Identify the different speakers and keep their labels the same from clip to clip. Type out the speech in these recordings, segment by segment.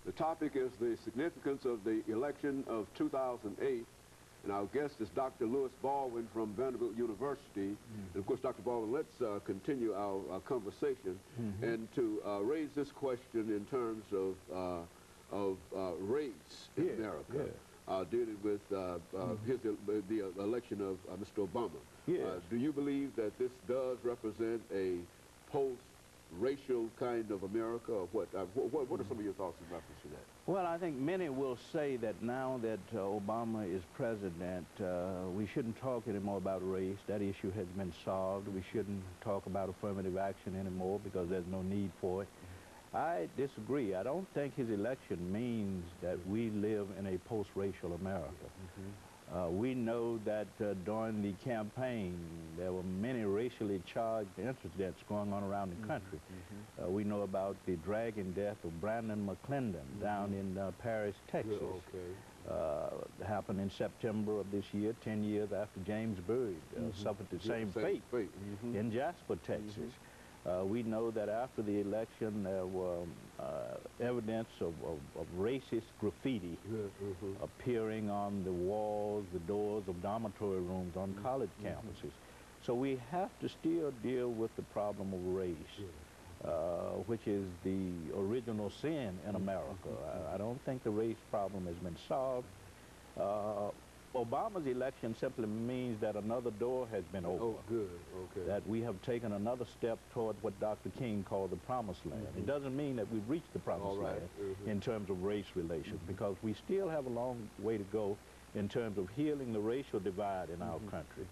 Speaker 1: The topic is the significance of the election of 2008. And our guest is Dr. Baldwin from Vanderbilt University. And of course, Dr. Baldwin, let's continue our conversation and to raise this question in terms of race in America, dealing with the election of Mr. Obama. Do you believe that this does represent a post-racial kind of America, or what? What are some of your thoughts in reference to that?
Speaker 2: Well, I think many will say that now that Obama is president, we shouldn't talk anymore about race. That issue has been solved. We shouldn't talk about affirmative action anymore because there's no need for it. I disagree. I don't think his election means that we live in a post-racial America. We know that during the campaign, there were many racially charged incidents going on around the country. We know about the dragging death of Brandon McClendon down in Paris, Texas. Happened in September of this year, 10 years after James Byrd suffered the same fate in Jasper, Texas. We know that after the election, there were evidence of racist graffiti appearing on the walls, the doors of dormitory rooms on college campuses. So we have to still deal with the problem of race, which is the original sin in America. I don't think the race problem has been solved. Obama's election simply means that another door has been opened. That we have taken another step toward what Dr. King called the promised land. It doesn't mean that we've reached the promised land in terms of race relations, because we still have a long way to go in terms of healing the racial divide in our country.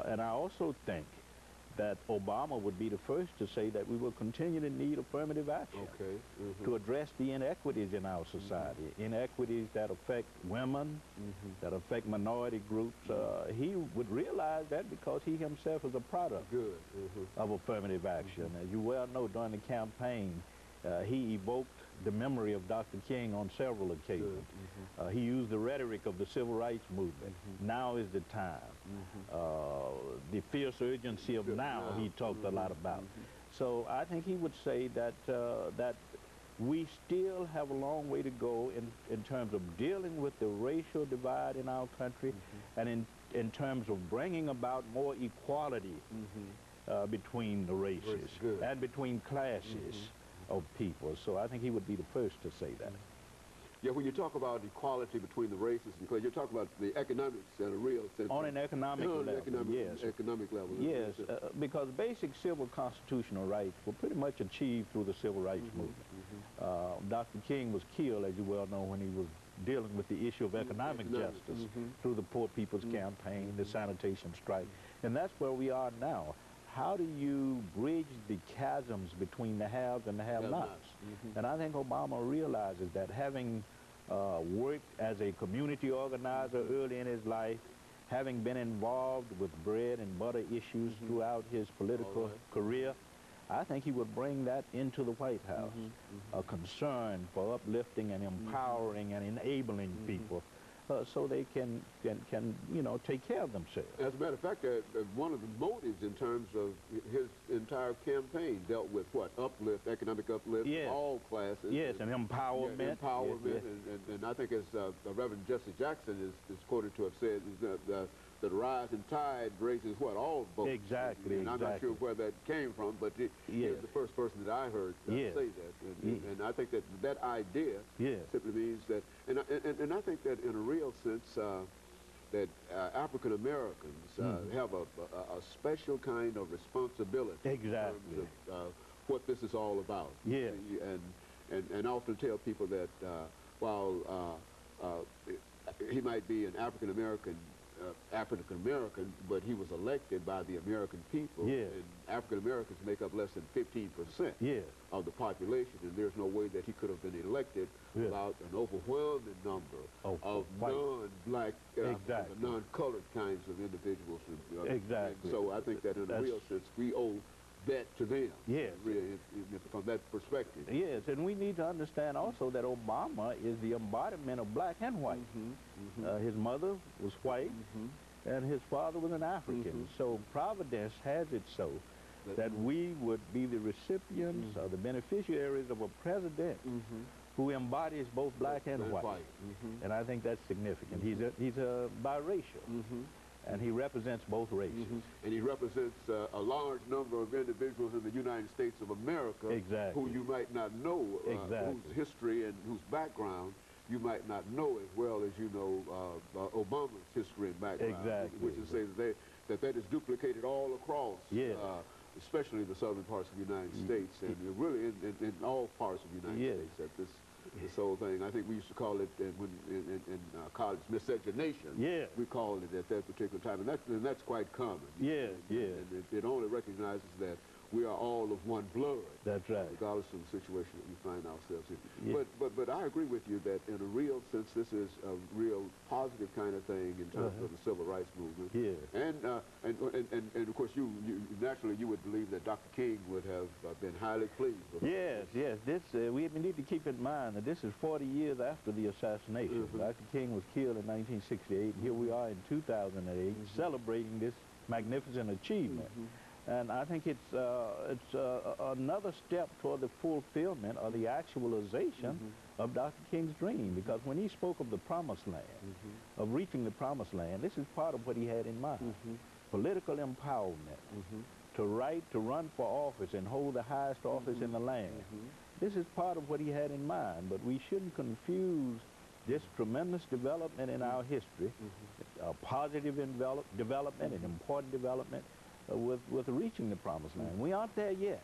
Speaker 2: And I also think that Obama would be the first to say that we will continue to need affirmative action to address the inequities in our society, inequities that affect women, that affect minority groups. He would realize that because he himself is a product of affirmative action. As you well know, during the campaign, he evoked the memory of Dr. King on several occasions. He used the rhetoric of the civil rights movement. Now is the time. The fierce urgency of now, he talked a lot about. So I think he would say that that we still have a long way to go in terms of dealing with the racial divide in our country, and in terms of bringing about more equality between the races and between classes of people. So I think he would be the first to say that.
Speaker 1: Yeah, when you talk about equality between the races, because you're talking about the economics in a real sense.
Speaker 2: On an economic level,
Speaker 1: economic level.
Speaker 2: Yes, because basic civil constitutional rights were pretty much achieved through the civil rights movement. Dr. King was killed, as you well know, when he was dealing with the issue of economic justice through the Poor People's Campaign, the sanitation strike. And that's where we are now. How do you bridge the chasms between the haves and the have-nots? And I think Obama realizes that, having worked as a community organizer early in his life, having been involved with bread and butter issues throughout his political career, I think he would bring that into the White House, a concern for uplifting and empowering and enabling people so they can you know, take care of themselves.
Speaker 1: As a matter of fact, one of the motives in terms of his entire campaign dealt with what? Uplift, economic uplift, all classes.
Speaker 2: Yes, and empowerment.
Speaker 1: Yeah, empowerment, and I think, as Reverend Jesse Jackson is quoted to have said, is the rising tide raises what? All boats.
Speaker 2: Exactly,
Speaker 1: and I'm not sure where that came from, but he was the first person that I heard say that. And I think that that idea simply means that, and I think that in a real sense, that African Americans have a special kind of responsibility in terms of what this is all about. And I often tell people that while he might be an African American, but he was elected by the American people, and African Americans make up less than 15% of the population, and there's no way that he could have been elected without an overwhelming number of non-black, non-colored kinds of individuals. And so I think that in a real sense, we owe that to them, really, from that perspective.
Speaker 2: Yes, and we need to understand also that Obama is the embodiment of black and white. His mother was white, and his father was an African. So Providence has it so that we would be the recipients or the beneficiaries of a president who embodies both black and white. And I think that's significant. He's a biracial, and he represents both races.
Speaker 1: And he represents a large number of individuals in the United States of America who you might not know, whose history and whose background you might not know as well as you know Obama's history and background, which is to say that is duplicated all across, especially the southern parts of the United States, and really in all parts of the United States. That this whole thing, I think we used to call it in college miscegenation. We called it at that particular time, and that's quite common. And it only recognizes that we are all of one blood.
Speaker 2: That's right.
Speaker 1: Regardless of the situation that we find ourselves in. But I agree with you that in a real sense, this is a real positive kind of thing in terms of the civil rights movement. And of course, you naturally you would believe that Dr. King would have been highly pleased with
Speaker 2: This we need to keep in mind that this is 40 years after the assassination. Dr. King was killed in 1968, and here we are in 2008 celebrating this magnificent achievement. And I think it's another step toward the fulfillment or the actualization of Dr. King's dream, because when he spoke of the promised land, of reaching the promised land, this is part of what he had in mind. Political empowerment, to run for office and hold the highest office in the land. This is part of what he had in mind, but we shouldn't confuse this tremendous development in our history, a positive development, an important development, with reaching the promised land. We aren't there yet,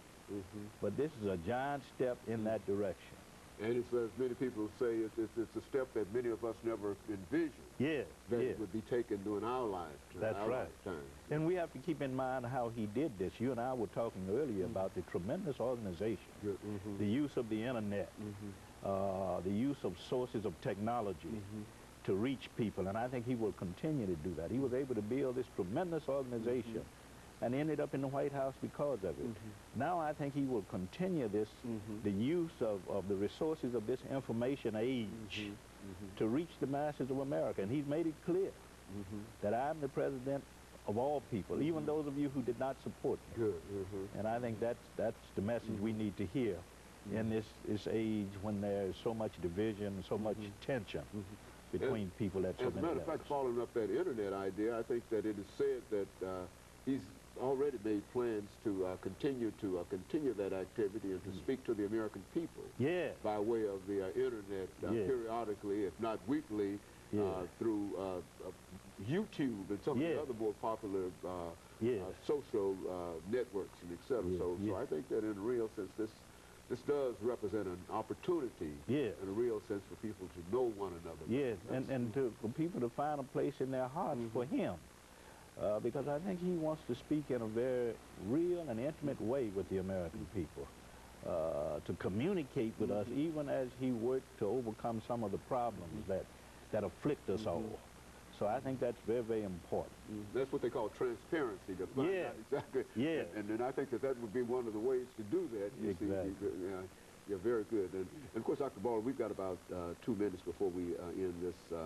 Speaker 2: but this is a giant step in that direction.
Speaker 1: And it's, as many people say, it's a step that many of us never envisioned that would be taken during our lifetime.
Speaker 2: That's right. And we have to keep in mind how he did this. You and I were talking earlier about the tremendous organization, the use of the internet, the use of sources of technology to reach people, and I think he will continue to do that. He was able to build this tremendous organization and ended up in the White House because of it. Now I think he will continue this, the use of the resources of this information age to reach the masses of America. And he's made it clear that I'm the president of all people, even those of you who did not support me. And I think that's the message we need to hear in this age when there's so much division, so much tension between people at so many levels. As a matter of fact,
Speaker 1: following up that internet idea, I think that it is said that he's already made plans to continue that activity and to speak to the American people by way of the internet periodically, if not weekly, through YouTube and some of the other more popular social networks and etc. So I think that in a real sense this does represent an opportunity in a real sense for people to know one another.
Speaker 2: And for people to find a place in their hearts for him. Because I think he wants to speak in a very real and intimate way with the American people, to communicate with us even as he worked to overcome some of the problems that afflict us all. So I think that's very, very important.
Speaker 1: That's what they call transparency, to find out exactly. And I think that would be one of the ways to do that. You see, you're very good. And of course, Dr. Baldwin, we've got about 2 minutes before we end this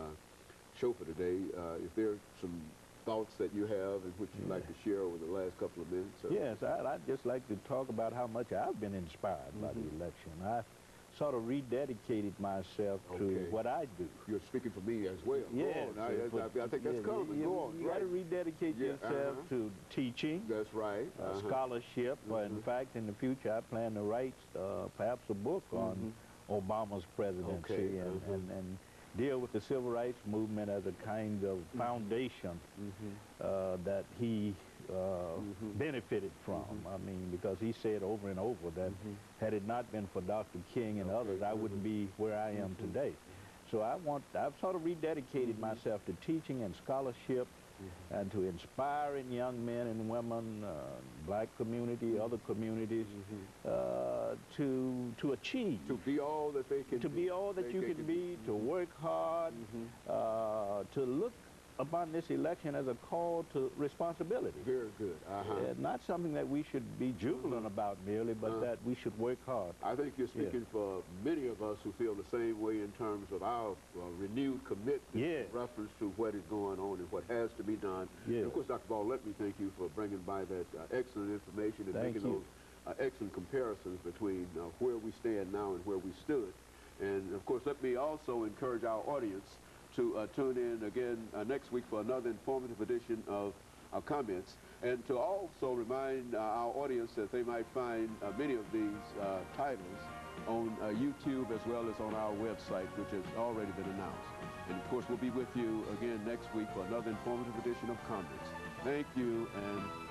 Speaker 1: show for today. If there are some thoughts that you have and which you'd like to share over the last couple of minutes?
Speaker 2: Yes, I'd just like to talk about how much I've been inspired by the election. I sort of rededicated myself to what I do.
Speaker 1: You're speaking for me as well.
Speaker 2: Yes.
Speaker 1: I think that's common. Go on.
Speaker 2: You got to rededicate yourself to teaching.
Speaker 1: That's right.
Speaker 2: Scholarship. In fact, in the future, I plan to write perhaps a book on Obama's presidency and deal with the civil rights movement as a kind of foundation that he benefited from. I mean, because he said over and over that had it not been for Dr. King and others, I wouldn't be where I am today. So I've sort of rededicated myself to teaching and scholarship and to inspiring young men and women, black community, other communities, to achieve.
Speaker 1: To be all that they can be.
Speaker 2: To be all that you can be, to work hard, to look upon this election as a call to responsibility.
Speaker 1: Very good.
Speaker 2: Not something that we should be jubilant about merely, but that we should work hard.
Speaker 1: I think you're speaking for many of us who feel the same way in terms of our renewed commitment in reference to what is going on and what has to be done. And of course, Dr. Baldwin, let me thank you for bringing by that excellent information and making those excellent comparisons between where we stand now and where we stood. And, of course, let me also encourage our audience to tune in again next week for another informative edition of our comments, and to also remind our audience that they might find many of these titles on YouTube as well as on our website, which has already been announced. And, of course, we'll be with you again next week for another informative edition of Comments. Thank you, and